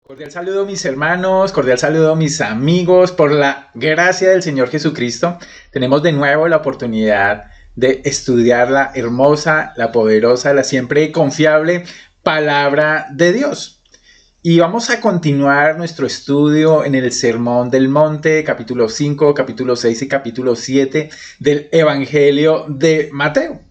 Cordial saludo mis hermanos, cordial saludo mis amigos. Por la gracia del Señor Jesucristo, tenemos de nuevo la oportunidad de estudiar la hermosa, la poderosa, la siempre confiable palabra de Dios. Y vamos a continuar nuestro estudio en el Sermón del Monte, capítulo 5, capítulo 6 y capítulo 7 del Evangelio de Mateo.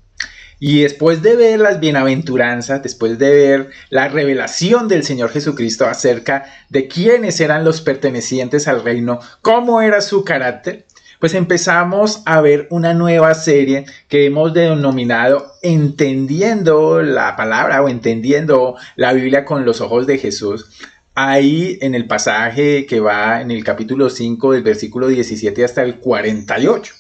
Y después de ver las bienaventuranzas, después de ver la revelación del Señor Jesucristo acerca de quiénes eran los pertenecientes al reino, cómo era su carácter, pues empezamos a ver una nueva serie que hemos denominado Entendiendo la Palabra o Entendiendo la Biblia con los ojos de Jesús. Ahí en el pasaje que va en el capítulo 5 del versículo 17 hasta el 48.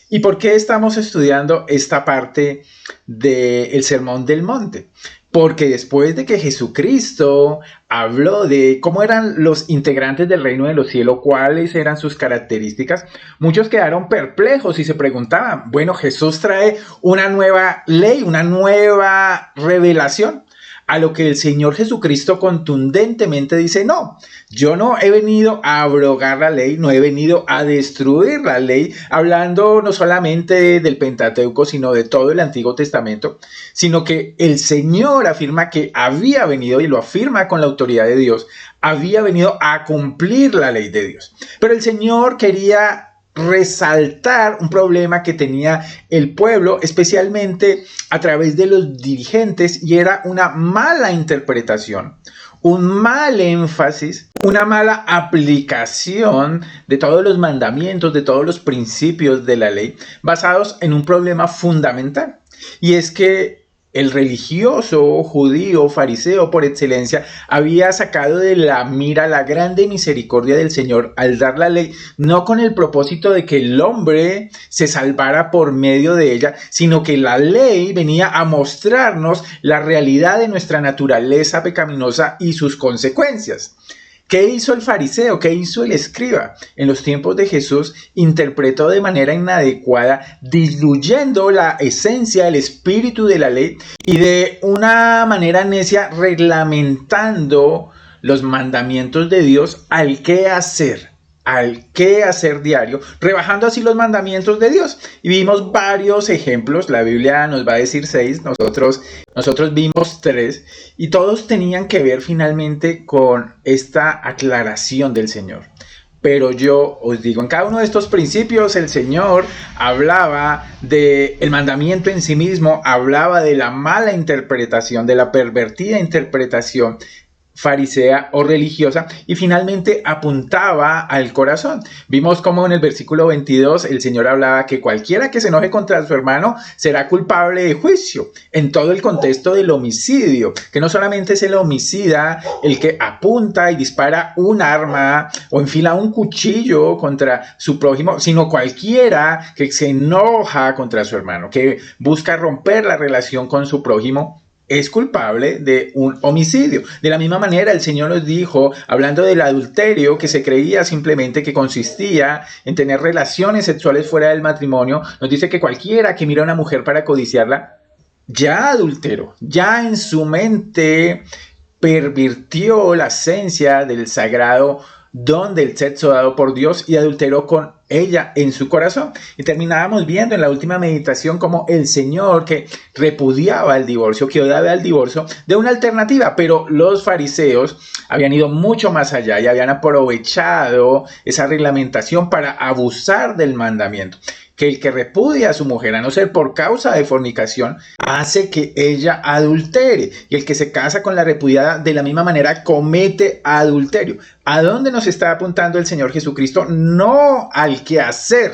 ¿Y por qué estamos estudiando esta parte del Sermón del Monte? Porque después de que Jesucristo habló de cómo eran los integrantes del reino de los cielos, cuáles eran sus características, muchos quedaron perplejos y se preguntaban, bueno, Jesús trae una nueva ley, una nueva revelación. A lo que el Señor Jesucristo contundentemente dice, no, yo no he venido a abrogar la ley, no he venido a destruir la ley, hablando no solamente del Pentateuco, sino de todo el Antiguo Testamento, sino que el Señor afirma que había venido, y lo afirma con la autoridad de Dios, había venido a cumplir la ley de Dios. Pero el Señor quería resaltar un problema que tenía el pueblo, especialmente a través de los dirigentes, y era una mala interpretación, un mal énfasis, una mala aplicación de todos los mandamientos, de todos los principios de la ley, basados en un problema fundamental, y es que el religioso judío fariseo por excelencia había sacado de la mira la grande misericordia del Señor al dar la ley, no con el propósito de que el hombre se salvara por medio de ella, sino que la ley venía a mostrarnos la realidad de nuestra naturaleza pecaminosa y sus consecuencias. ¿Qué hizo el fariseo? ¿Qué hizo el escriba? En los tiempos de Jesús interpretó de manera inadecuada, diluyendo la esencia, el espíritu de la ley, y de una manera necia reglamentando los mandamientos de Dios al qué hacer diario, rebajando así los mandamientos de Dios. Y vimos varios ejemplos, la Biblia nos va a decir 6, nosotros vimos 3, y todos tenían que ver finalmente con esta aclaración del Señor. Pero yo os digo, en cada uno de estos principios el Señor hablaba del mandamiento en sí mismo, hablaba de la mala interpretación, de la pervertida interpretación farisea o religiosa, y finalmente apuntaba al corazón. Vimos cómo en el versículo 22 el Señor hablaba que cualquiera que se enoje contra su hermano será culpable de juicio, en todo el contexto del homicidio, que no solamente es el homicida el que apunta y dispara un arma o enfila un cuchillo contra su prójimo, sino cualquiera que se enoja contra su hermano, que busca romper la relación con su prójimo, es culpable de un homicidio. De la misma manera, el Señor nos dijo, hablando del adulterio, que se creía simplemente que consistía en tener relaciones sexuales fuera del matrimonio, nos dice que cualquiera que mira a una mujer para codiciarla, ya adulteró, ya en su mente pervirtió la esencia del sagrado don del sexo dado por Dios y adulteró con ella en su corazón. Y terminábamos viendo en la última meditación como el Señor, que repudiaba el divorcio, que odiaba el divorcio, de una alternativa, pero los fariseos habían ido mucho más allá y habían aprovechado esa reglamentación para abusar del mandamiento, que el que repudia a su mujer, a no ser por causa de fornicación, hace que ella adultere, y el que se casa con la repudiada de la misma manera comete adulterio. ¿A dónde nos está apuntando el Señor Jesucristo? No al qué hacer,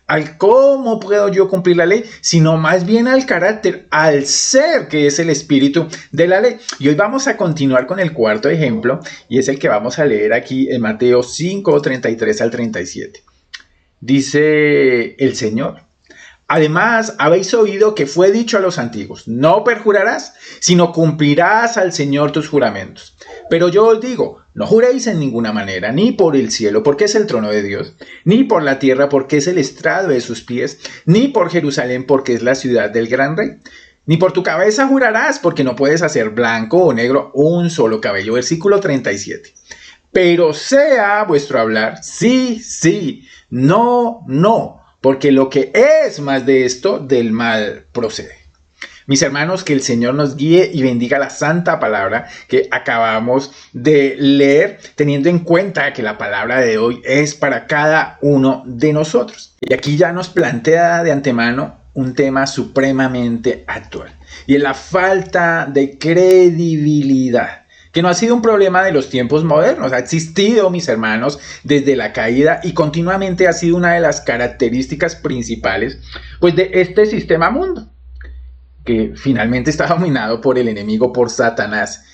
al cómo puedo yo cumplir la ley, sino más bien al carácter, al ser, que es el espíritu de la ley. Y hoy vamos a continuar con el cuarto ejemplo, y es el que vamos a leer aquí en Mateo 5, 33 al 37. Dice el Señor: además, habéis oído que fue dicho a los antiguos, no perjurarás, sino cumplirás al Señor tus juramentos. Pero yo os digo, no juréis en ninguna manera, ni por el cielo, porque es el trono de Dios, ni por la tierra, porque es el estrado de sus pies, ni por Jerusalén, porque es la ciudad del gran rey. Ni por tu cabeza jurarás, porque no puedes hacer blanco o negro un solo cabello. Versículo 37. Pero sea vuestro hablar, sí, sí, no, no, porque lo que es más de esto, del mal procede. Mis hermanos, que el Señor nos guíe y bendiga la santa palabra que acabamos de leer, teniendo en cuenta que la palabra de hoy es para cada uno de nosotros. Y aquí ya nos plantea de antemano un tema supremamente actual, y es la falta de credibilidad, que no ha sido un problema de los tiempos modernos, ha existido, mis hermanos, desde la caída, y continuamente ha sido una de las características principales, pues, de este sistema mundo, que finalmente está dominado por el enemigo, por Satanás.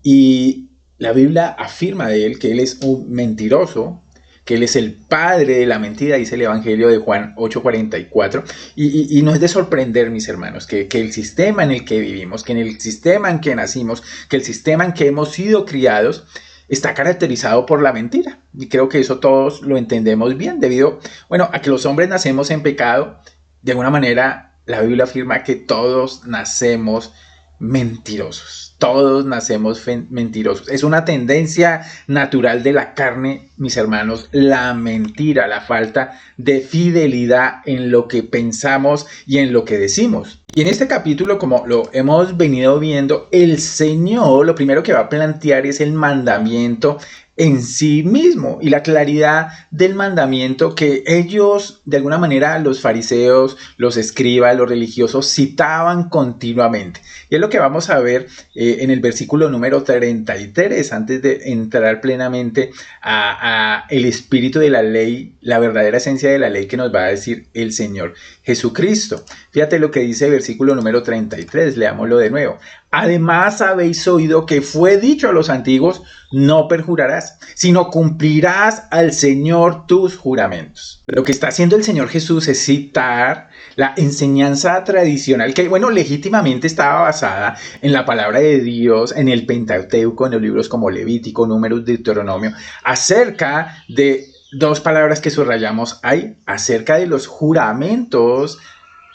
Y la Biblia afirma de él que él es un mentiroso, que él es el padre de la mentira, dice el Evangelio de Juan 8:44, y no es de sorprender, mis hermanos, que el sistema en el que vivimos, que en el sistema en que nacimos, que el sistema en que hemos sido criados, está caracterizado por la mentira. Y creo que eso todos lo entendemos bien, debido, a que los hombres nacemos en pecado. De alguna manera, la Biblia afirma que todos nacemos mentirosos. Todos nacemos mentirosos. Es una tendencia natural de la carne, mis hermanos, la mentira, la falta de fidelidad en lo que pensamos y en lo que decimos. Y en este capítulo, como lo hemos venido viendo, el Señor lo primero que va a plantear es el mandamiento en sí mismo y la claridad del mandamiento que ellos, de alguna manera, los fariseos, los escribas, los religiosos, citaban continuamente. Y es lo que vamos a ver en el versículo número 33, antes de entrar plenamente a el espíritu de la ley, la verdadera esencia de la ley que nos va a decir el Señor Jesucristo. Fíjate lo que dice el versículo número 33, leámoslo de nuevo. Además habéis oído que fue dicho a los antiguos, no perjurarás, sino cumplirás al Señor tus juramentos. Lo que está haciendo el Señor Jesús es citar la enseñanza tradicional que, legítimamente estaba basada en la palabra de Dios, en el Pentateuco, en los libros como Levítico, Números, Deuteronomio, acerca de dos palabras que subrayamos ahí, acerca de los juramentos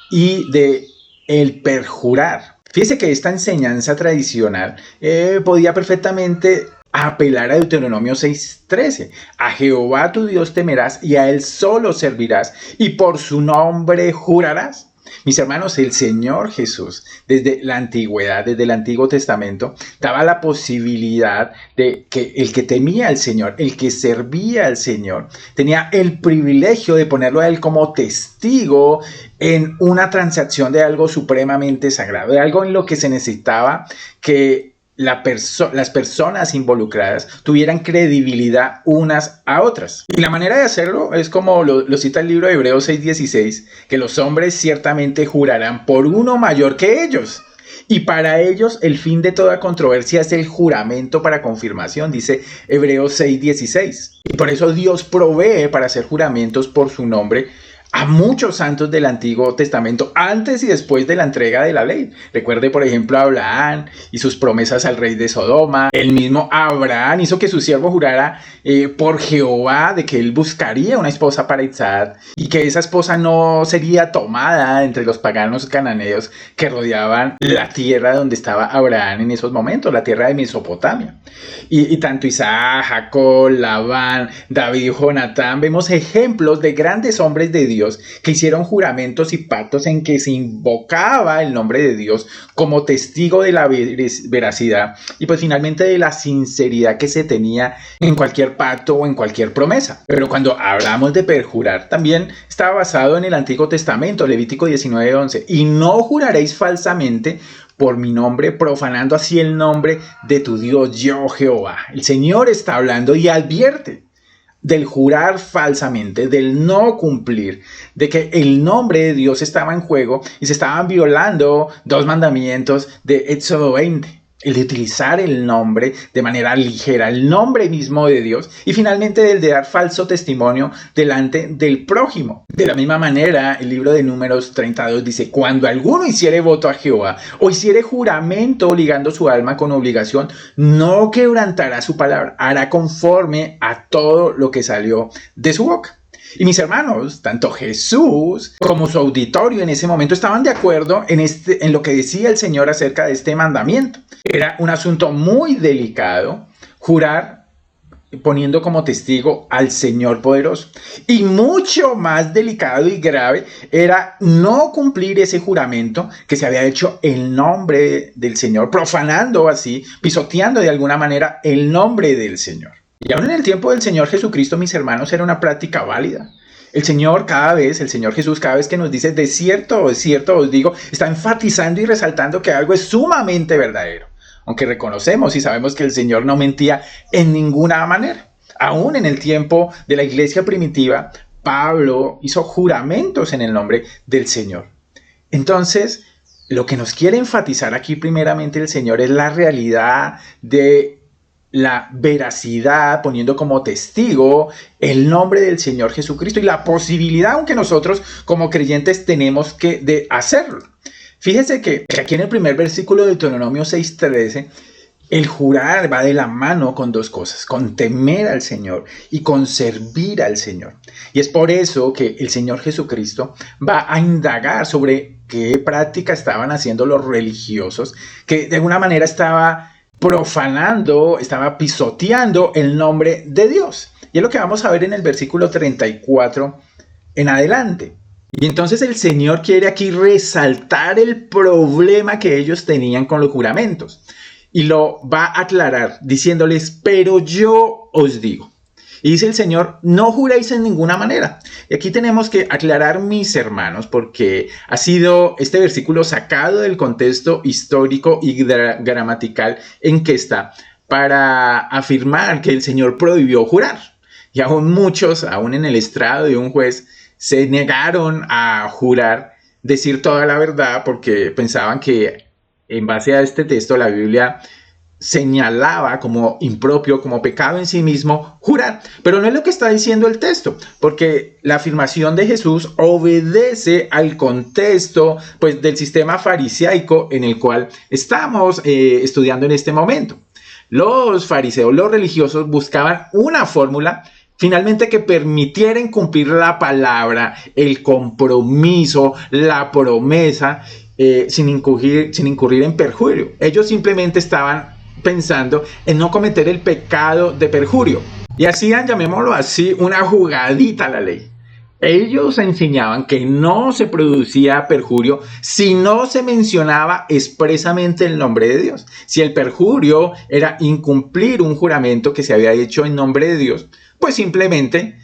y de el perjurar. Fíjese que esta enseñanza tradicional podía perfectamente apelar a Deuteronomio 6:13. A Jehová tu Dios temerás y a él solo servirás y por su nombre jurarás. Mis hermanos, el Señor Jesús, desde la antigüedad, desde el Antiguo Testamento, daba la posibilidad de que el que temía al Señor, el que servía al Señor, tenía el privilegio de ponerlo a él como testigo en una transacción de algo supremamente sagrado, de algo en lo que se necesitaba que las personas involucradas tuvieran credibilidad unas a otras. Y la manera de hacerlo es como lo cita el libro de Hebreos 6:16, que los hombres ciertamente jurarán por uno mayor que ellos. Y para ellos el fin de toda controversia es el juramento para confirmación, dice Hebreos 6:16. Y por eso Dios provee para hacer juramentos por su nombre a muchos santos del Antiguo Testamento, antes y después de la entrega de la ley. Recuerde, por ejemplo, a Abraham y sus promesas al rey de Sodoma. El mismo Abraham hizo que su siervo jurara por Jehová de que él buscaría una esposa para Isaac y que esa esposa no sería tomada entre los paganos cananeos que rodeaban la tierra donde estaba Abraham en esos momentos, la tierra de Mesopotamia. Y tanto Isaac, Jacob, Labán, David y Jonatán, vemos ejemplos de grandes hombres de Dios que hicieron juramentos y pactos en que se invocaba el nombre de Dios como testigo de la veracidad y pues finalmente de la sinceridad que se tenía en cualquier pacto o en cualquier promesa. Pero cuando hablamos de perjurar, también estaba basado en el Antiguo Testamento, Levítico 19:11, y no juraréis falsamente por mi nombre, profanando así el nombre de tu Dios, yo Jehová. El Señor está hablando y advierte del jurar falsamente, del no cumplir, de que el nombre de Dios estaba en juego y se estaban violando dos mandamientos de Éxodo 20. El de utilizar el nombre de manera ligera, el nombre mismo de Dios, y finalmente el de dar falso testimonio delante del prójimo. De la misma manera, el libro de Números 32 dice: cuando alguno hiciere voto a Jehová o hiciere juramento ligando su alma con obligación, no quebrantará su palabra, hará conforme a todo lo que salió de su boca. Y mis hermanos, tanto Jesús como su auditorio en ese momento estaban de acuerdo en lo que decía el Señor acerca de este mandamiento. Era un asunto muy delicado jurar poniendo como testigo al Señor poderoso. Y mucho más delicado y grave era no cumplir ese juramento que se había hecho en nombre del Señor, profanando así, pisoteando de alguna manera el nombre del Señor. Y aún en el tiempo del Señor Jesucristo, mis hermanos, era una práctica válida. El Señor Jesús, cada vez que nos dice de cierto os digo, está enfatizando y resaltando que algo es sumamente verdadero. Aunque reconocemos y sabemos que el Señor no mentía en ninguna manera. Aún en el tiempo de la iglesia primitiva, Pablo hizo juramentos en el nombre del Señor. Entonces, lo que nos quiere enfatizar aquí primeramente el Señor es la realidad de la veracidad, poniendo como testigo el nombre del Señor Jesucristo y la posibilidad, aunque nosotros como creyentes tenemos de hacerlo. Fíjese que aquí en el primer versículo de Deuteronomio 6:13, el jurar va de la mano con dos cosas, con temer al Señor y con servir al Señor. Y es por eso que el Señor Jesucristo va a indagar sobre qué práctica estaban haciendo los religiosos, que de alguna manera estaba profanando, estaba pisoteando el nombre de Dios. Y es lo que vamos a ver en el versículo 34 en adelante. Y entonces el Señor quiere aquí resaltar el problema que ellos tenían con los juramentos. Y lo va a aclarar diciéndoles, pero yo os digo. Y dice el Señor, no juréis en ninguna manera. Y aquí tenemos que aclarar, mis hermanos, porque ha sido este versículo sacado del contexto histórico y gramatical en que está, para afirmar que el Señor prohibió jurar. Y aún muchos, aún en el estrado de un juez, se negaron a jurar, decir toda la verdad, porque pensaban que en base a este texto la Biblia señalaba como impropio, como pecado en sí mismo, jurar. Pero no es lo que está diciendo el texto, porque la afirmación de Jesús obedece al contexto, pues, del sistema farisaico en el cual estamos estudiando en este momento. Los fariseos, los religiosos, buscaban una fórmula finalmente que permitieran cumplir la palabra, el compromiso, la promesa, sin incurrir en perjurio. Ellos simplemente estaban pensando en no cometer el pecado de perjurio. Y hacían, llamémoslo así, una jugadita a la ley. Ellos enseñaban que no se producía perjurio si no se mencionaba expresamente el nombre de Dios. Si el perjurio era incumplir un juramento que se había hecho en nombre de Dios, pues simplemente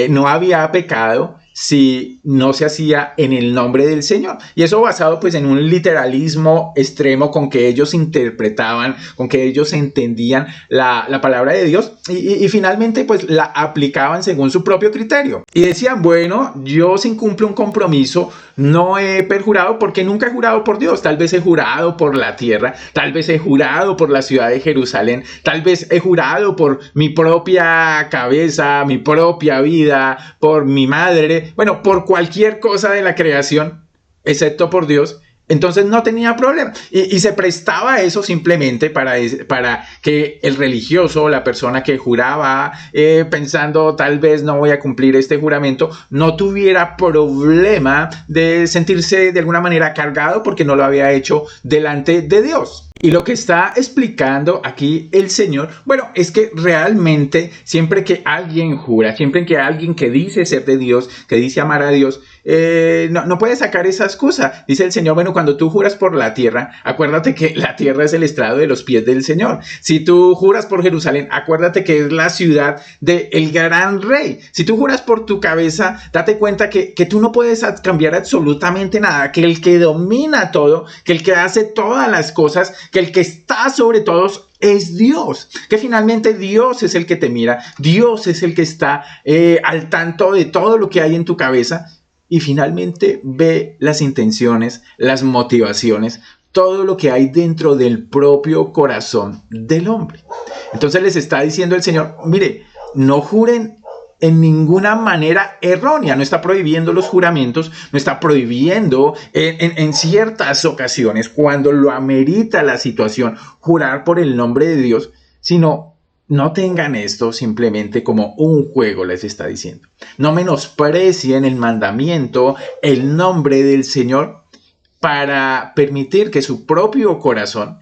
no había pecado si no se hacía en el nombre del Señor. Y eso basado pues en un literalismo extremo con que ellos interpretaban, con que ellos entendían la palabra de Dios y finalmente pues la aplicaban según su propio criterio. Y decían, bueno, yo si incumplo un compromiso no he perjurado porque nunca he jurado por Dios. Tal vez he jurado por la tierra, tal vez he jurado por la ciudad de Jerusalén, tal vez he jurado por mi propia cabeza, mi propia vida, por mi madre, bueno, por cualquier cosa de la creación, excepto por Dios. Entonces no tenía problema. Y se prestaba a eso simplemente para que el religioso, la persona que juraba pensando tal vez no voy a cumplir este juramento, no tuviera problema de sentirse de alguna manera cargado porque no lo había hecho delante de Dios. Y lo que está explicando aquí el Señor, bueno, es que realmente siempre que alguien jura, siempre que alguien que dice ser de Dios, que dice amar a Dios, no puede sacar esa excusa. Dice el Señor, bueno, cuando tú juras por la tierra, acuérdate que la tierra es el estrado de los pies del Señor. Si tú juras por Jerusalén, acuérdate que es la ciudad del gran rey. Si tú juras por tu cabeza, date cuenta que tú no puedes cambiar absolutamente nada, que el que domina todo, que el que hace todas las cosas, que el que está sobre todos es Dios, que finalmente Dios es el que te mira, Dios es el que está al tanto de todo lo que hay en tu cabeza y finalmente ve las intenciones, las motivaciones, todo lo que hay dentro del propio corazón del hombre. Entonces les está diciendo el Señor, mire, no juren en ninguna manera errónea, no está prohibiendo los juramentos, no está prohibiendo en ciertas ocasiones, cuando lo amerita la situación, jurar por el nombre de Dios, sino no tengan esto simplemente como un juego, les está diciendo. No menosprecien el mandamiento, el nombre del Señor, para permitir que su propio corazón,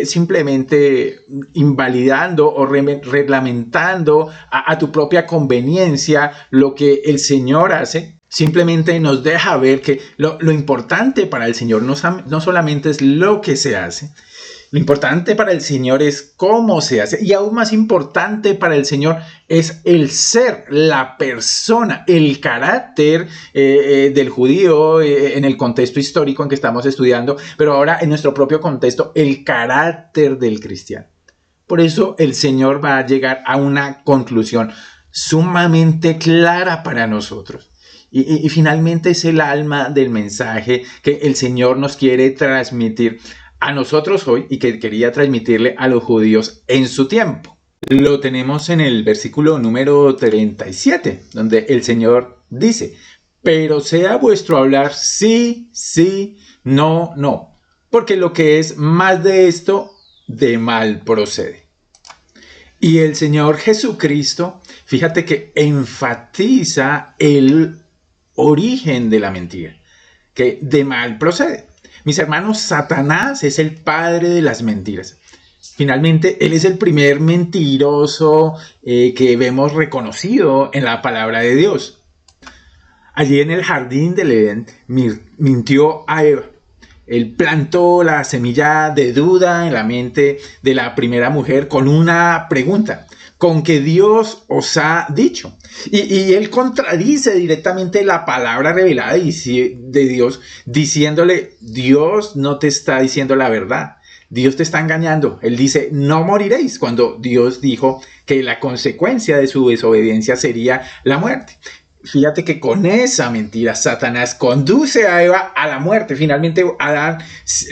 simplemente invalidando o reglamentando a tu propia conveniencia lo que el Señor hace, simplemente nos deja ver que lo importante para el Señor no solamente es lo que se hace. Lo importante para el Señor es cómo se hace, y aún más importante para el Señor es el ser, la persona, el carácter del judío en el contexto histórico en que estamos estudiando, pero ahora en nuestro propio contexto, el carácter del cristiano. Por eso el Señor va a llegar a una conclusión sumamente clara para nosotros. Y finalmente es el alma del mensaje que el Señor nos quiere transmitir a nosotros hoy y que quería transmitirle a los judíos en su tiempo. Lo tenemos en el versículo número 37, donde el Señor dice: pero sea vuestro hablar sí, sí, no, no, porque lo que es más de esto, de mal procede. Y el Señor Jesucristo, fíjate que enfatiza el origen de la mentira, que de mal procede. Mis hermanos, Satanás es el padre de las mentiras. Finalmente, él es el primer mentiroso que vemos reconocido en la palabra de Dios. Allí en el jardín del Edén mintió a Eva. Él plantó la semilla de duda en la mente de la primera mujer con una pregunta: ¿con qué Dios os ha dicho? Y él contradice directamente la palabra revelada de Dios, diciéndole: Dios no te está diciendo la verdad, Dios te está engañando. Él dice: no moriréis, cuando Dios dijo que la consecuencia de su desobediencia sería la muerte. Fíjate que con esa mentira Satanás conduce a Eva a la muerte. Finalmente Adán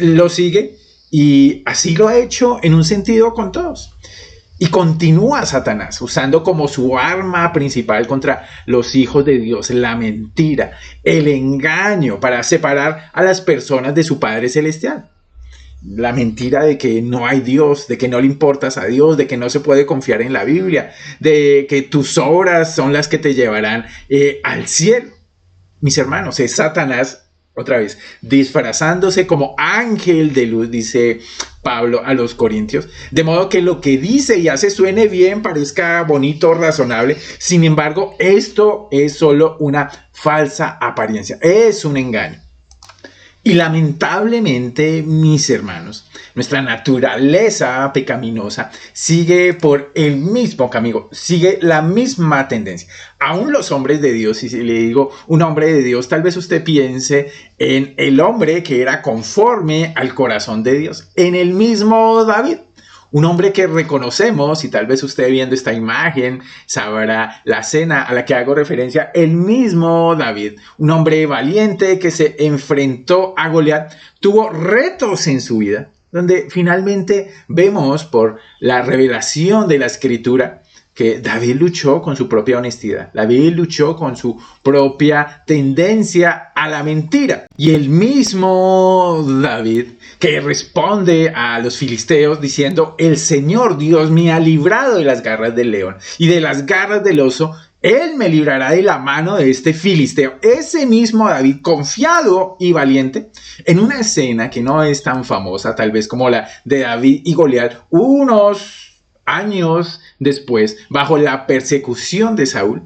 lo sigue, y así lo ha hecho en un sentido con todos. Y continúa Satanás usando como su arma principal contra los hijos de Dios la mentira, el engaño, para separar a las personas de su Padre Celestial. La mentira de que no hay Dios, de que no le importas a Dios, de que no se puede confiar en la Biblia, de que tus obras son las que te llevarán al cielo. Mis hermanos, es Satanás, otra vez, disfrazándose como ángel de luz, dice Pablo a los Corintios, de modo que lo que dice y hace suene bien, parezca bonito, razonable. Sin embargo, esto es solo una falsa apariencia, es un engaño. Y lamentablemente, mis hermanos, nuestra naturaleza pecaminosa sigue por el mismo camino, sigue la misma tendencia. Aún los hombres de Dios, y si le digo un hombre de Dios, tal vez usted piense en el hombre que era conforme al corazón de Dios, en el mismo David. Un hombre que reconocemos, y tal vez usted viendo esta imagen sabrá la escena a la que hago referencia, el mismo David, un hombre valiente que se enfrentó a Goliat, tuvo retos en su vida, donde finalmente vemos por la revelación de la Escritura que David luchó con su propia honestidad. David luchó con su propia tendencia a la mentira. Y el mismo David que responde a los filisteos diciendo: el Señor Dios me ha librado de las garras del león y de las garras del oso. Él me librará de la mano de este filisteo. Ese mismo David, confiado y valiente, en una escena que no es tan famosa tal vez como la de David y Goliat, unos años después, bajo la persecución de Saúl,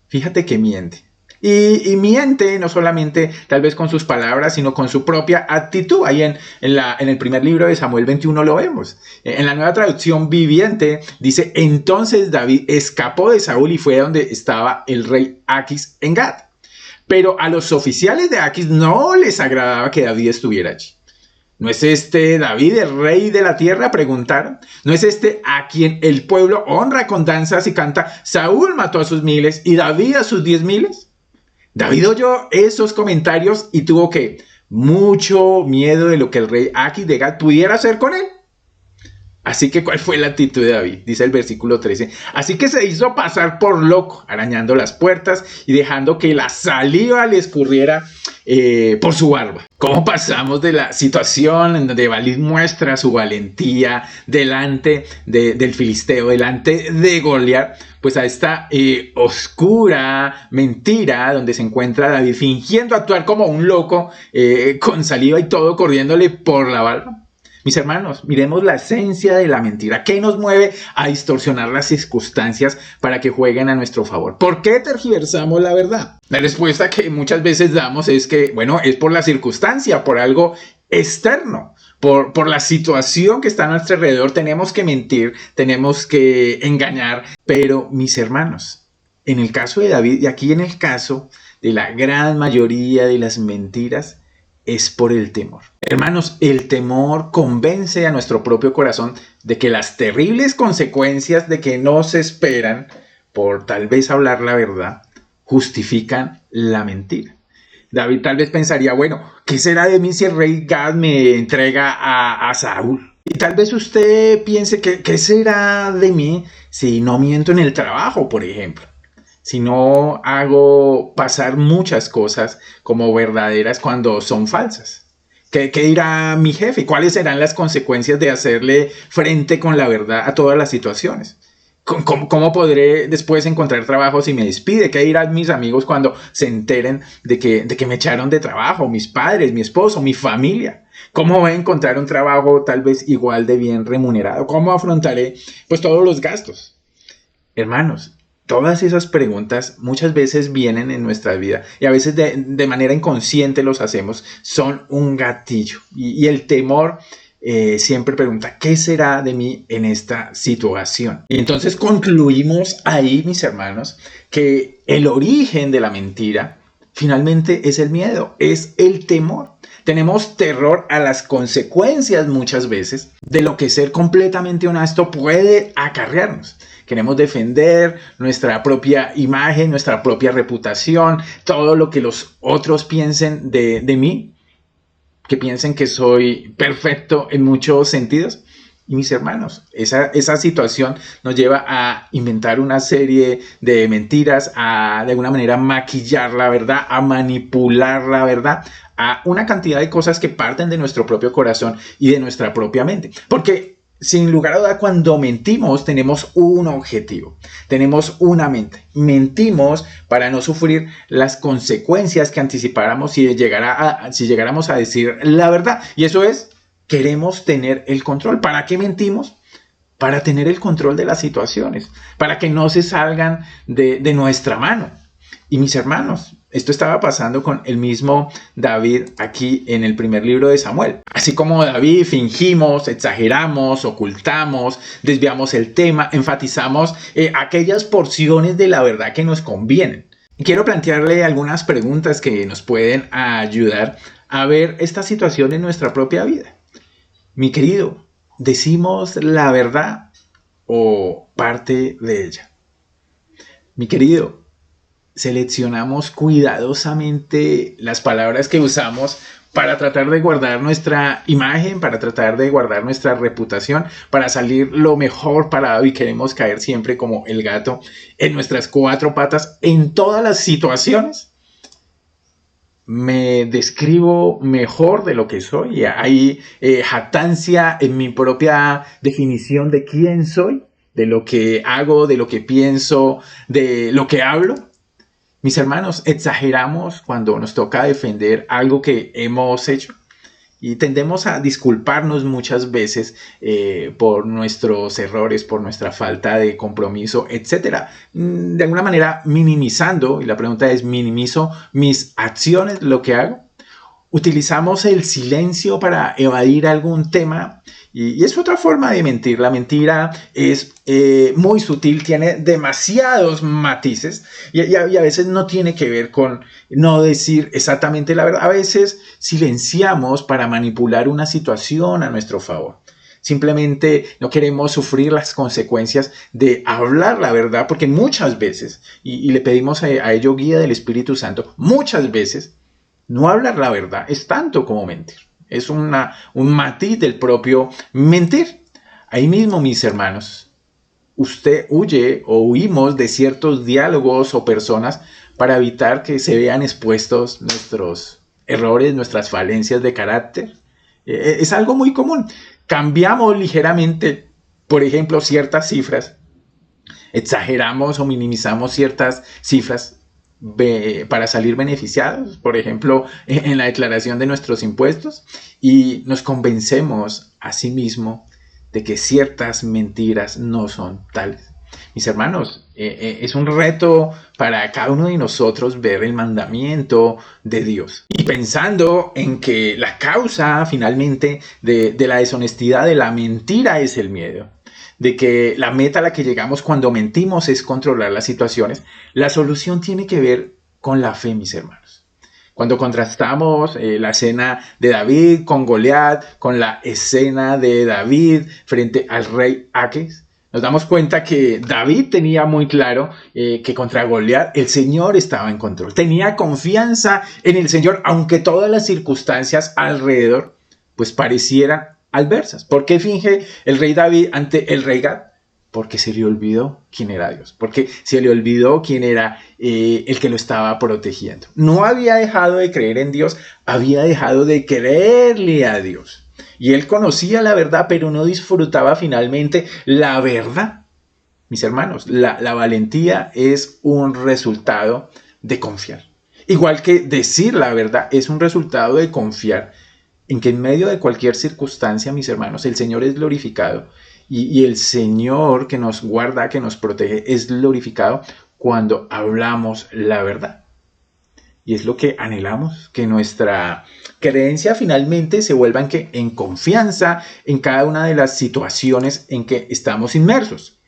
fíjate que miente. Y miente no solamente tal vez con sus palabras, sino con su propia actitud. Ahí en el primer libro de Samuel 21 lo vemos. En la Nueva Traducción Viviente dice: entonces David escapó de Saúl y fue donde estaba el rey Aquis en Gat. Pero a los oficiales de Aquis no les agradaba que David estuviera allí. ¿No es este David el rey de la tierra?, preguntaron. ¿No es este a quien el pueblo honra con danzas y canta: Saúl mató a sus miles y David a sus 10,000? David oyó esos comentarios y tuvo mucho miedo de lo que el rey Aquis de Gat pudiera hacer con él. Así que, ¿cuál fue la actitud de David? Dice el versículo 13. Así que se hizo pasar por loco, arañando las puertas y dejando que la saliva le escurriera por su barba. cómo pasamos de la situación en donde David muestra su valentía delante del filisteo, delante de Goliat, pues a esta oscura mentira donde se encuentra David fingiendo actuar como un loco, con saliva y todo, corriéndole por la barba. Mis hermanos, miremos la esencia de la mentira. ¿Qué nos mueve a distorsionar las circunstancias para que jueguen a nuestro favor? ¿Por qué tergiversamos la verdad? La respuesta que muchas veces damos es que, bueno, es por la circunstancia, por algo externo, por la situación que está a nuestro alrededor. Tenemos que mentir, tenemos que engañar. Pero, mis hermanos, en el caso de David y aquí en el caso de la gran mayoría de las mentiras, es por el temor. Hermanos, el temor convence a nuestro propio corazón de que las terribles consecuencias de que nos esperan por tal vez hablar la verdad justifican la mentira. David tal vez pensaría, bueno, ¿qué será de mí si el rey Gad me entrega a Saúl? Y tal vez usted piense, ¿qué será de mí si no miento en el trabajo, por ejemplo? Si no hago pasar muchas cosas como verdaderas cuando son falsas. ¿Qué dirá mi jefe? ¿Cuáles serán las consecuencias de hacerle frente con la verdad a todas las situaciones? ¿Cómo podré después encontrar trabajo si me despide? ¿Qué dirán mis amigos cuando se enteren de que me echaron de trabajo? Mis padres, mi esposo, mi familia. ¿Cómo voy a encontrar un trabajo tal vez igual de bien remunerado? ¿Cómo afrontaré pues todos los gastos? Hermanos, todas esas preguntas muchas veces vienen en nuestra vida y a veces de manera inconsciente los hacemos, son un gatillo. Y el temor siempre pregunta, ¿qué será de mí en esta situación? Y entonces concluimos ahí, mis hermanos, que el origen de la mentira finalmente es el miedo, es el temor. Tenemos terror a las consecuencias muchas veces de lo que ser completamente honesto puede acarrearnos. Queremos defender nuestra propia imagen, nuestra propia reputación, todo lo que los otros piensen de mí, que piensen que soy perfecto en muchos sentidos. Y mis hermanos, esa situación nos lleva a inventar una serie de mentiras, a de alguna manera maquillar la verdad, a manipular la verdad, a una cantidad de cosas que parten de nuestro propio corazón y de nuestra propia mente. Porque sin lugar a duda, cuando mentimos tenemos un objetivo, tenemos una mente. Mentimos para no sufrir las consecuencias que anticipáramos si llegáramos a decir la verdad. Y eso es, queremos tener el control. ¿Para qué mentimos? Para tener el control de las situaciones, para que no se salgan de nuestra mano. Y mis hermanos, esto estaba pasando con el mismo David aquí en el primer libro de Samuel. Así como David fingimos, exageramos, ocultamos, desviamos el tema, enfatizamos aquellas porciones de la verdad que nos convienen. Quiero plantearle algunas preguntas que nos pueden ayudar a ver esta situación en nuestra propia vida. Mi querido, ¿decimos la verdad o parte de ella? Mi querido, seleccionamos cuidadosamente las palabras que usamos para tratar de guardar nuestra imagen, para tratar de guardar nuestra reputación, para salir lo mejor parado y queremos caer siempre como el gato en nuestras cuatro patas en todas las situaciones. Me describo mejor de lo que soy. Hay jactancia en mi propia definición de quién soy, de lo que hago, de lo que pienso, de lo que hablo. Mis hermanos, exageramos cuando nos toca defender algo que hemos hecho y tendemos a disculparnos muchas veces por nuestros errores, por nuestra falta de compromiso, etc. De alguna manera minimizando, y la pregunta es, ¿minimizo mis acciones, lo que hago? Utilizamos el silencio para evadir algún tema y es otra forma de mentir. La mentira es muy sutil, tiene demasiados matices y a veces no tiene que ver con no decir exactamente la verdad. A veces silenciamos para manipular una situación a nuestro favor. Simplemente no queremos sufrir las consecuencias de hablar la verdad porque muchas veces, y le pedimos a ello guía del Espíritu Santo, muchas veces no hablar la verdad es tanto como mentir. Es un matiz del propio mentir. Ahí mismo, mis hermanos, usted huye o huimos de ciertos diálogos o personas para evitar que se vean expuestos nuestros errores, nuestras falencias de carácter. Es algo muy común. Cambiamos ligeramente, por ejemplo, ciertas cifras, exageramos o minimizamos ciertas cifras para salir beneficiados, por ejemplo, en la declaración de nuestros impuestos, y nos convencemos a sí mismo de que ciertas mentiras no son tales. Mis hermanos, es un reto para cada uno de nosotros ver el mandamiento de Dios. Y pensando en que la causa finalmente de la deshonestidad, de la mentira, es el miedo. De que la meta a la que llegamos cuando mentimos es controlar las situaciones. La solución tiene que ver con la fe, mis hermanos. Cuando contrastamos la escena de David con Goliat, con la escena de David frente al rey Aquis, nos damos cuenta que David tenía muy claro que contra Goliat el Señor estaba en control. Tenía confianza en el Señor, aunque todas las circunstancias alrededor pues parecieran adversas. ¿Por qué finge el rey David ante el rey Gad? Porque se le olvidó quién era Dios, porque se le olvidó quién era el que lo estaba protegiendo. No había dejado de creer en Dios, había dejado de creerle a Dios. Y él conocía la verdad, pero no disfrutaba finalmente la verdad. Mis hermanos, la valentía es un resultado de confiar. Igual que decir la verdad es un resultado de confiar en que en medio de cualquier circunstancia, mis hermanos, el Señor es glorificado y el Señor que nos guarda, que nos protege, es glorificado cuando hablamos la verdad. Y es lo que anhelamos, que nuestra creencia finalmente se vuelva en confianza en cada una de las situaciones en que estamos inmersos.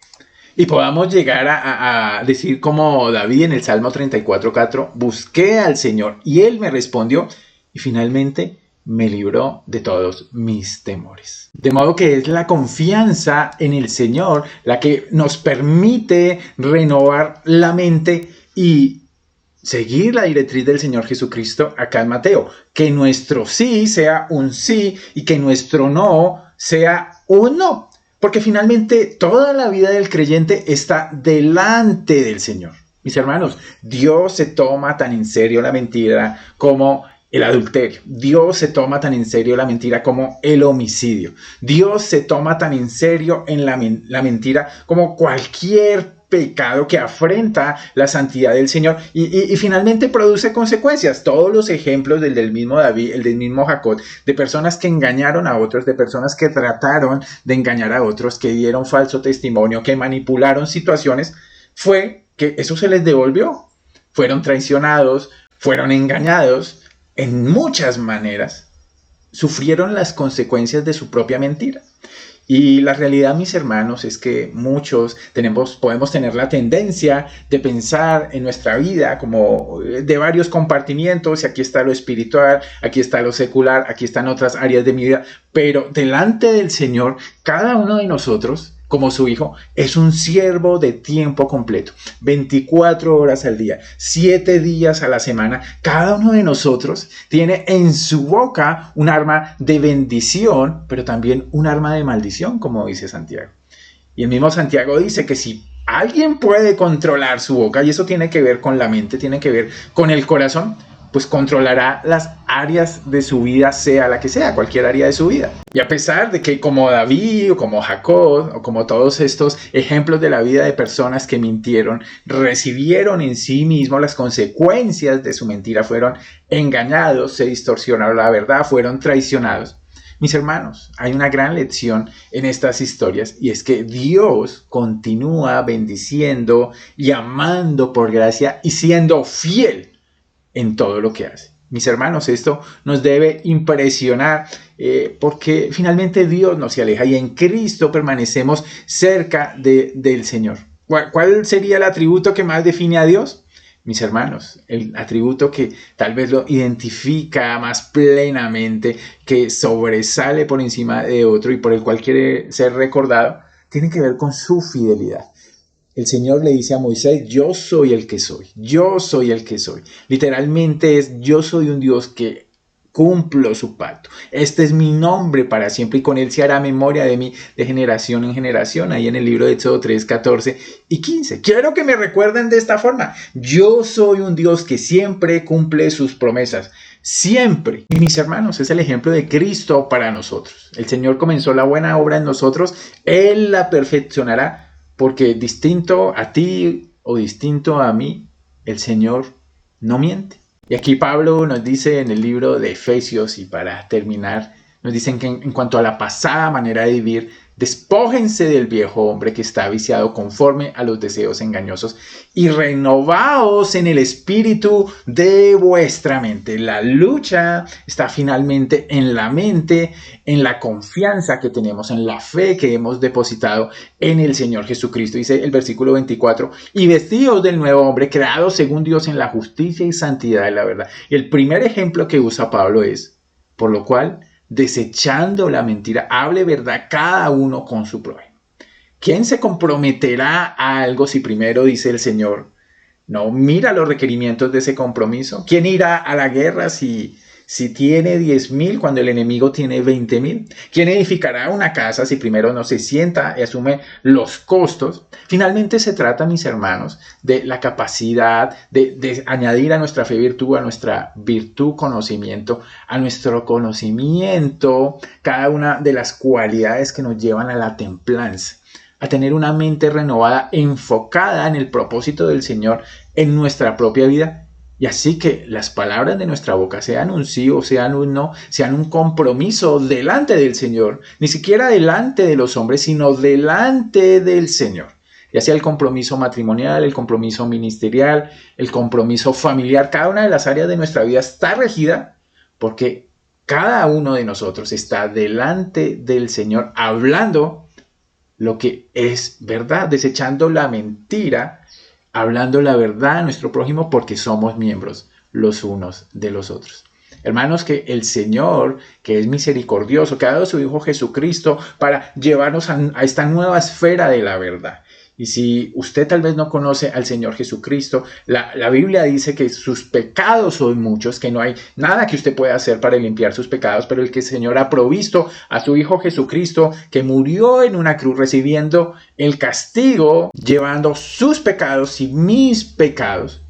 Y podamos llegar a decir como David en el Salmo 34:4, busqué al Señor y Él me respondió y finalmente me libró de todos mis temores. De modo que es la confianza en el Señor la que nos permite renovar la mente y seguir la directriz del Señor Jesucristo acá en Mateo. Que nuestro sí sea un sí y que nuestro no sea un no. Porque finalmente toda la vida del creyente está delante del Señor. Mis hermanos, Dios se toma tan en serio la mentira como el adulterio. Dios se toma tan en serio la mentira como el homicidio. Dios se toma tan en serio en la mentira como cualquier pecado que afrenta la santidad del Señor y finalmente produce consecuencias. Todos los ejemplos del mismo David, el del mismo Jacob, de personas que engañaron a otros, de personas que trataron de engañar a otros, que dieron falso testimonio, que manipularon situaciones, fue que eso se les devolvió. Fueron traicionados, fueron engañados en muchas maneras, sufrieron las consecuencias de su propia mentira. Y la realidad, mis hermanos, es que muchos podemos tener la tendencia de pensar en nuestra vida como de varios compartimientos, y aquí está lo espiritual, aquí está lo secular, aquí están otras áreas de mi vida, pero delante del Señor, cada uno de nosotros, como su hijo, es un siervo de tiempo completo, 24 horas al día, 7 días a la semana. Cada uno de nosotros tiene en su boca un arma de bendición, pero también un arma de maldición, como dice Santiago. Y el mismo Santiago dice que si alguien puede controlar su boca, y eso tiene que ver con la mente, tiene que ver con el corazón, pues controlará las áreas de su vida, sea la que sea, cualquier área de su vida. Y a pesar de que como David o como Jacob o como todos estos ejemplos de la vida de personas que mintieron, recibieron en sí mismos las consecuencias de su mentira, fueron engañados, se distorsionaron la verdad, fueron traicionados. Mis hermanos, hay una gran lección en estas historias y es que Dios continúa bendiciendo y amando por gracia y siendo fiel en todo lo que hace. Mis hermanos, esto nos debe impresionar porque finalmente Dios no se aleja y en Cristo permanecemos cerca del Señor. ¿Cuál sería el atributo que más define a Dios? Mis hermanos, el atributo que tal vez lo identifica más plenamente, que sobresale por encima de otro y por el cual quiere ser recordado, tiene que ver con su fidelidad. El Señor le dice a Moisés, yo soy el que soy, yo soy el que soy. Literalmente es, yo soy un Dios que cumplo su pacto. Este es mi nombre para siempre y con él se hará memoria de mí de generación en generación. Ahí en el libro de Éxodo 3, 14 y 15. Quiero que me recuerden de esta forma. Yo soy un Dios que siempre cumple sus promesas. Siempre. Y mis hermanos, es el ejemplo de Cristo para nosotros. El Señor comenzó la buena obra en nosotros. Él la perfeccionará porque distinto a ti o distinto a mí, el Señor no miente. Y aquí Pablo nos dice en el libro de Efesios, y para terminar, nos dicen que en cuanto a la pasada manera de vivir, despójense del viejo hombre que está viciado conforme a los deseos engañosos y renovaos en el espíritu de vuestra mente. La lucha está finalmente en la mente, en la confianza que tenemos, en la fe que hemos depositado en el Señor Jesucristo. Dice el versículo 24, y vestidos del nuevo hombre, creado según Dios en la justicia y santidad de la verdad. Y el primer ejemplo que usa Pablo es, por lo cual, desechando la mentira, hable verdad cada uno con su prójimo. ¿Quién se comprometerá a algo si primero dice el Señor, no mira los requerimientos de ese compromiso? ¿Quién irá a la guerra si tiene 10,000 cuando el enemigo tiene 20,000? ¿Quién edificará una casa si primero no se sienta y asume los costos? Finalmente se trata, mis hermanos, de la capacidad de añadir a nuestra fe virtud, a nuestra virtud conocimiento, a nuestro conocimiento, cada una de las cualidades que nos llevan a la templanza, a tener una mente renovada, enfocada en el propósito del Señor en nuestra propia vida. Y así que las palabras de nuestra boca, sean un sí o sean un no, sean un compromiso delante del Señor, ni siquiera delante de los hombres, sino delante del Señor. Ya sea el compromiso matrimonial, el compromiso ministerial, el compromiso familiar, cada una de las áreas de nuestra vida está regida porque cada uno de nosotros está delante del Señor hablando lo que es verdad, desechando la mentira, hablando la verdad a nuestro prójimo porque somos miembros los unos de los otros. Hermanos, que el Señor, que es misericordioso, que ha dado a su Hijo Jesucristo para llevarnos a esta nueva esfera de la verdad. Y si usted tal vez no conoce al Señor Jesucristo, la Biblia dice que sus pecados son muchos, que no hay nada que usted pueda hacer para limpiar sus pecados, pero el que el Señor ha provisto a su Hijo Jesucristo, que murió en una cruz recibiendo el castigo, llevando sus pecados y mis pecados,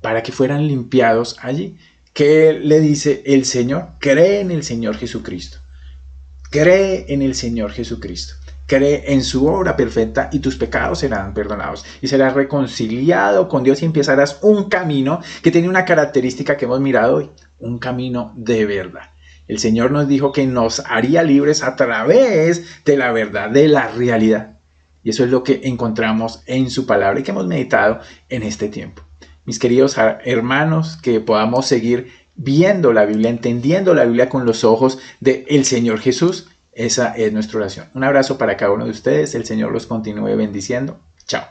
para que fueran limpiados allí. ¿Qué le dice el Señor? Cree en el Señor Jesucristo. Cree en el Señor Jesucristo. Cree en su obra perfecta y tus pecados serán perdonados y serás reconciliado con Dios y empezarás un camino que tiene una característica que hemos mirado hoy, un camino de verdad. El Señor nos dijo que nos haría libres a través de la verdad, de la realidad. Y eso es lo que encontramos en su palabra y que hemos meditado en este tiempo. Mis queridos hermanos, que podamos seguir viendo la Biblia, entendiendo la Biblia con los ojos del Señor Jesús. Esa es nuestra oración. Un abrazo para cada uno de ustedes. El Señor los continúe bendiciendo. Chao.